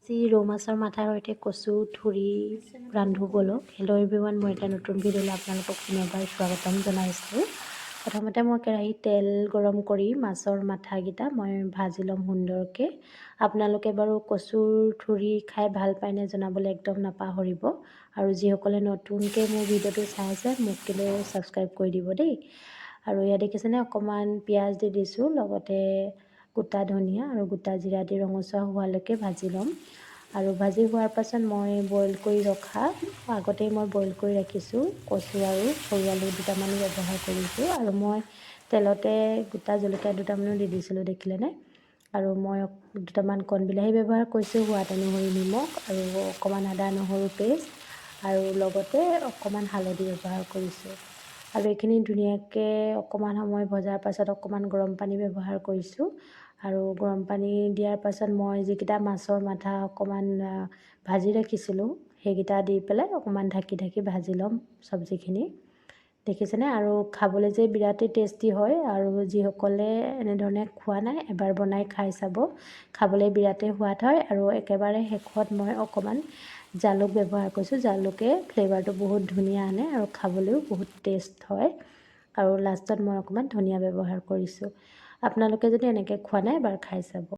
আজি ৰৌ মাছৰ মাথাৰ সৈতে কচু ঠুৰি ৰান্ধো বলক। হেল্ল' এভৰিৱান, মই এটা নতুন ভিডিঅ'লৈ আপোনালোকক পুনৰবাৰ স্বাগতম জনাইছোঁ। প্ৰথমতে মই কেৰাহীত তেল গৰম কৰি মাছৰ মাথাকেইটা মই ভাজি ল'ম সুন্দৰকৈ। আপোনালোকে বাৰু কচুৰ ঠুৰি খাই ভাল পায়নে জনাবলৈ একদম নাপাহৰিব। আৰু যিসকলে নতুনকৈ মোৰ ভিডিঅ'টো চাই আছে মোক কিন্তু ছাবস্ক্ৰাইব কৰি দিব দেই। আৰু ইয়াত দেখিছেনে অকণমান পিঁয়াজ দি দিছোঁ, লগতে গোটা ধনিয়া আৰু গোটা জিৰা দি ৰঙচুৱা হোৱালৈকে ভাজি ল'ম। আৰু ভাজি হোৱাৰ পাছত মই বইল কৰি ৰখা আগতেই মই বইল কৰি ৰাখিছোঁ কচু আৰু সৰু আলু দুটামানো ব্যৱহাৰ কৰিছোঁ। আৰু মই তেলতে গোটা জলকীয়া দুটামানো দি দিছিলোঁ, দেখিলেনে। আৰু মই দুটামান কণ বিলাহী ব্যৱহাৰ কৰিছোঁ, সোৱাদ অনুসৰি নিমখ আৰু অকণমান আদা নহৰু পেষ্ট আৰু লগতে অকণমান হালধি ব্যৱহাৰ কৰিছোঁ। আৰু এইখিনি ধুনীয়াকৈ অকণমান সময় ভজাৰ পাছত অকণমান গৰম পানী ব্যৱহাৰ কৰিছোঁ। আৰু গৰম পানী দিয়াৰ পাছত মই যিকেইটা মাছৰ মাথা অকণমান ভাজি ৰাখিছিলোঁ সেইকেইটা দি পেলাই অকণমান ঢাকি ভাজি ল'ম চব্জিখিনি। দেখিছেনে। আৰু খাবলৈ যে বিৰাটেই টেষ্টি হয়। আৰু যিসকলে এনেধৰণে খোৱা নাই এবাৰ বনাই খাই চাব, খাবলৈ বিৰাটেই সোৱাদ হয়। আৰু একেবাৰে শেষত মই অকণমান জালুক ব্যৱহাৰ কৰিছোঁ। জালুকে ফ্লেভাৰটো বহুত ধুনীয়া আনে আৰু খাবলৈও বহুত টেষ্ট হয়। আৰু লাষ্টত মই অকণমান ধনিয়া ব্যৱহাৰ কৰিছোঁ। আপোনালোকে যদি এনেকৈ খোৱা নাই এবাৰ খাই চাব।